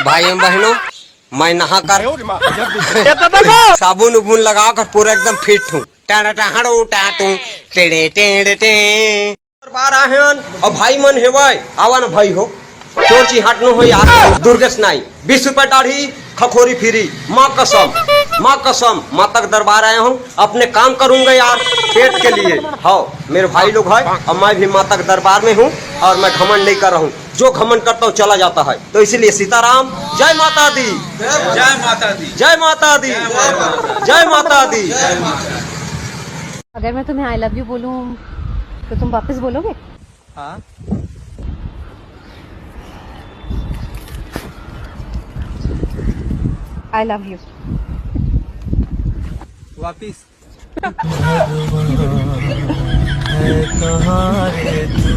भाइयों बहनों, मैं नहा कर साबुन उबुन लगा कर पूरा एकदम फिट हूँ। बार आहन और भाई मन है भाई आवा न भाई हो चोर चिहाट न हो यार दुर्गेश नाई 20 रुपए दाढ़ी खखोरी फिरी माँ कसम माँ तक दरबार आया हूँ अपने काम करूंगा यार पेट के लिए। हाँ मेरे भाई लोग है और मैं भी माँ तक दरबार में हूँ और मैं घमंड नहीं कर रहा हूँ। जो घमंड करता हूँ चला जाता है। तो इसलिए सीताराम जय माता दी, जय माता दी, जय माता दी, जय माता दी। अगर मैं तुम्हें आई लव यू बोलूं तो तुम वापस बोलोगे? हाँ आई लव यू वापिस कहाँ रे तू